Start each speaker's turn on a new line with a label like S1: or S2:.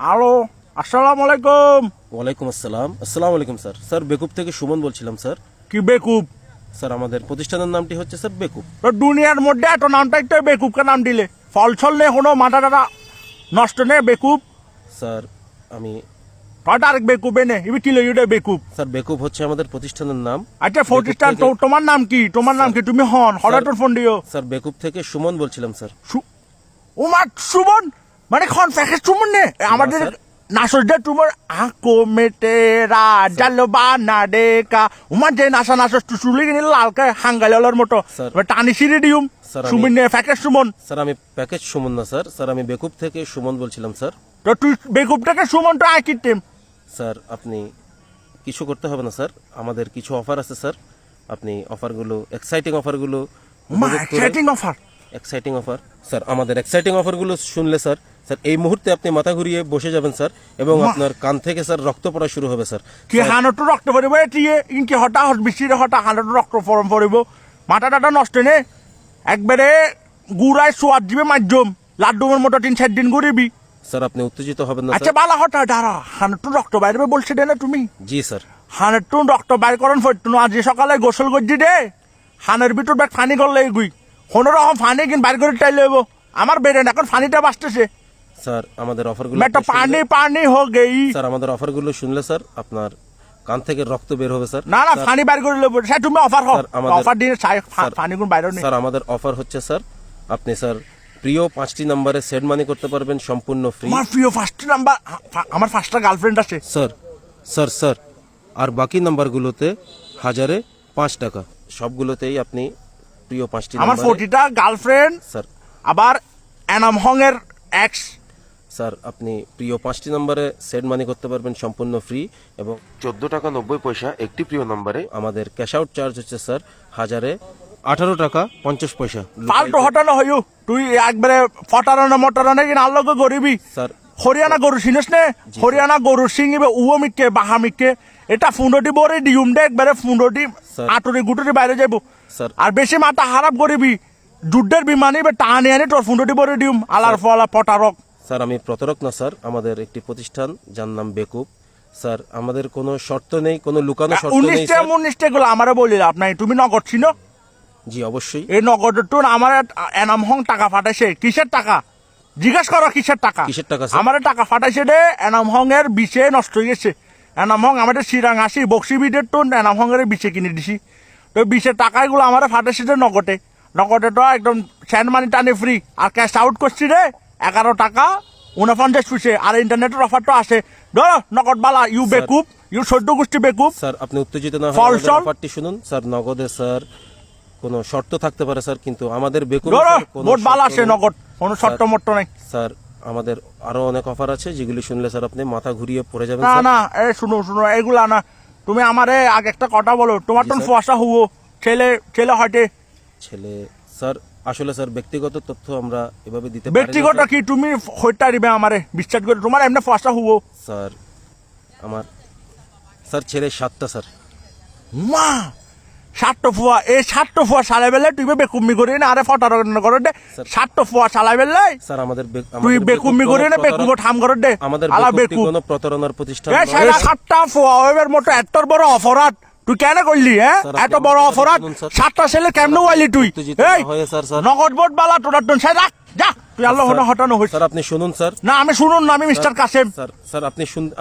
S1: Hello, আসসালামু আলাইকুম।
S2: ওয়ালাইকুম আসসালাম। আসসালামু আলাইকুম স্যার। স্যার বেকুব থেকে সুমন বলছিলাম স্যার।
S1: কি বেকুব?
S2: স্যার আমাদের প্রতিষ্ঠানের নামটি হচ্ছে স্যার বেকুব।
S1: তো দুনিয়ার মধ্যে এত নামটা একটু বেকুবকে নাম দিলে ফল ছল নেই, কোনো মাথা টাটা নষ্ট নেই বেকুব।
S2: স্যার আমি
S1: হয়তো আরেক বেকুব এনে ইবি কি লইটা বেকুব।
S2: স্যার বেকুব হচ্ছে আমাদের প্রতিষ্ঠানের নাম।
S1: আচ্ছা প্রতিষ্ঠান
S2: বেকুব থেকে-
S1: তোমার নাম কি? তোমার নাম কি? তুমি হন হঠাৎ ফোন দিও।
S2: স্যার বেকুব থেকে সুমন বলছিলাম স্যার।
S1: উমার সুমন মানে খন প্যাকেজ সুমন নে আমাদের
S2: স্যার।
S1: নাচর তোমার আঁকো মেটেরা জালবা না ডেকা উমার যে নাচা নাচস চুলি কিনে লালকে হাঙ্গালের মতো
S2: স্যার।
S1: টানি সিঁড়ি দিউম
S2: স্যার, আমি-
S1: সুমন নে প্যাকেজ সুমন।
S2: স্যার আমি প্যাকেজ সুমন না স্যার। স্যার আমি বেকুব থেকে সুমন বলছিলাম স্যার।
S1: তো তুই বেকুব থেকে সুমন তো আঁকি টিম।
S2: স্যার আপনি কিছু করতে হবে না স্যার, আমাদের কিছু অফার আছে স্যার। আপনি অফারগুলো এক্সাইটিং অফারগুলো
S1: exciting offer.
S2: Exciting offer sir, আমাদের এক্সাইটিং অফারগুলো শুনলে স্যার স্যার এই মুহূর্তে আপনি মাথা ঘুরিয়ে বসে যাবেন স্যার, এবং আপনার কান থেকে স্যার রক্ত পড়া শুরু হবে স্যার।
S1: কি হানটো রক্ত পড়িব এটিয়ে ইনকি হঠাৎ বেশিরে হঠাৎ হানটো রক্ত ফরম পড়িব মাথা টাটা নষ্ট নে একবারে গুড়ায় সোয়াদ দিবে মাধ্যম লাড্ডুমের মতো 3-4 দিন ঘুরিবি।
S2: স্যার আপনি উত্তেজিত হবেন না
S1: আচ্ছা
S2: স্যার।
S1: বালা হঠাৎ দাঁড়া হানটো রক্ত বাইরবে বলছে দে না তুমি।
S2: জি স্যার।
S1: হানের রক্ত বাইর করেন ফট্টু আজ সকালে গোসল করছি দে হানের ভিতর ব্যাগ ফানি করলে গুই কোনো রকম ফানি কিন বাইর করে টাই লইব আমার বেড়ে এখন ফানিটা বাঁচতেছে
S2: স্যার আমাদের অফারগুলো
S1: মেটা পানি পানি হো গেই।
S2: স্যার আমাদের অফারগুলো শুনলে স্যার আপনার কান থেকে রক্ত বের হবে স্যার।
S1: না না ফানি বাইর করে লইব সে তুমি অফার হো
S2: স্যার, আমাদের-
S1: অফার দিনে
S2: স্যার,
S1: ফানি কোন বাইরে নেই।
S2: স্যার আমাদের অফার হচ্ছে স্যার আপনি স্যার প্রিয় 5টি নম্বরে সেট মানি করতে পারবেন সম্পূর্ণ ফ্রি।
S1: আমার প্রিয় ফার্স্ট নাম্বার আমার ফার্স্টটা গার্লফ্রেন্ড আছে।
S2: স্যার স্যার স্যার আর বাকি নাম্বারগুলোতে 1005 টাকা, সবগুলোতেই আপনি প্রিয় 5টি
S1: আমার
S2: নম্বরে
S1: 40টা গার্লফ্রেন্ড
S2: স্যার।
S1: আবার এনাম হং এর এক্স।
S2: স্যার আপনি প্রিয় 5টি নম্বরে সেট মানি করতে পারবেন সম্পূর্ণ ফ্রি, এবং 14 টাকা 90 পয়সা একটি প্রিয় নম্বরে। আমাদের ক্যাশ আউট চার্জ হচ্ছে স্যার 18 টাকা 50 পয়সা।
S1: ফালতু হটানো হইউ তুই একবারে ফটারানো মটারানো কিনা আল্লাহ গরিবি।
S2: স্যার
S1: হরিয়ানা গরু চিনিস নে? হরিয়ানা গরু সিংবে উও মিটকে বাহা মিটকে এটা ফুন্ডটি বরে ডিউম দে একবারে ফুন্ডটি
S2: স্যার।
S1: আটুরি গুটুরি বাইরে যাইব।
S2: স্যার।
S1: আর বেশি মাথা খারাপ করিবি যুদ্ধের বিমানি টানি আনি তোর ফুন্ডটি বরে ডিউম আলার ফলা পটারক।
S2: স্যার আমি প্রতারক না স্যার, আমাদের একটি প্রতিষ্ঠান যার নাম বেকুব। স্যার আমাদের কোনো শর্ত নেই, কোনো লুকানো শর্ত নেই
S1: 19টা
S2: স্যার।
S1: 19টা গুলো আমারে বলি লাভ নাই তুমি নগদ ছিল
S2: জি অবশ্যই।
S1: এই নগদটো আমার এনাম হং টাকা ফাটাইছে কিসের টাকা জিজ্ঞেস করো কিসের টাকা।
S2: কিসের টাকা স্যার?
S1: আমার টাকা ফাটাইছে দে এনাম হং এর বিছে নষ্ট হয়ে গেছে। এনাম হং আমাদের সিরাং আসি বক্সি বিদের তো এনাম হং এর বিছে কিনে দিছি তো বিছে টাকাগুলো আমার ফাটাইছে দে নগদে নগদে তো একদম স্যান্ড মানি টানি ফ্রি আর ক্যাশ আউট করছি রে 11 টাকা 49 পয়সা আর ইন্টারনেটের অফার তো আসে ধরো নগদ বালা ইউ
S2: স্যার।
S1: বেকুব ইউ 14 গোষ্ঠী বেকুব।
S2: স্যার আপনি উত্তেজিত না
S1: ফল
S2: হয়ে আমাদের
S1: সল।
S2: অফারটি শুনুন স্যার। নগদে স্যার কোনো শর্ত থাকতে পারে স্যার, কিন্তু আমাদের বেকুব
S1: ধরো মোট বালা আসে নগদ কোনো শর্ত মট্ট নাই।
S2: স্যার আমাদের আরো অনেক অফার আছে যেগুলি শুনলে স্যার আপনি মাথা ঘুরিয়ে পড়ে যাবেন
S1: না
S2: স্যার।
S1: না এ শুনো শুনো এগুলা না তুমি আমারে আগে একটা কথা বলো তোমার তো
S2: স্যার।
S1: ফসা হুয়ো ছেলে ছেলে হটে
S2: ছেলে স্যার আসলে স্যার ব্যক্তিগত তথ্য আমরা এভাবে দিতে পারি না
S1: ব্যক্তিগত
S2: স্যার।
S1: কি তুমি হইতা দিবে আমারে বিশ্বাস করে তোমার এমনি ফসা হুয়ো।
S2: স্যার আমার স্যার ছেলে 7টা স্যার।
S1: মা 7টা ফুয়া এই 7টা ফুয়া চালাই বেলে তুই বেকুমি করি না আরে ফটার করে দে
S2: স্যার।
S1: 7টা ফুয়া চালাই বেলে
S2: স্যার আমাদের
S1: তুই বেকুমি করি না বেকুব ঠাম করে দে
S2: আমাদের
S1: আলা
S2: বেকুবটি
S1: বেকু
S2: কোনো প্রতারণার প্রতিষ্ঠান
S1: এ
S2: নয়।
S1: 7টা ফুয়া ওইবার মতো এত বড় অপরাধ তুই কেন করলি হ্যাঁ
S2: স্যার,
S1: এত
S2: আপনি
S1: বড়
S2: আমার কথা
S1: অপরাধ
S2: শুনুন, স্যার।
S1: 7টা ছেলে কেমনে ওয়াইলি তুই
S2: উত্তেজিত
S1: এই
S2: না হয়ে স্যার, স্যার।
S1: নগদ বোর্ড বালা তোরা টন সাই রাখ যা তুই আল্লাহ
S2: স্যার,
S1: হটানো হইস
S2: স্যার আপনি শুনুন স্যার।
S1: না আমি শুনুন না আমি মিস্টার কাসেম।
S2: স্যার স্যার আপনি শুনবেন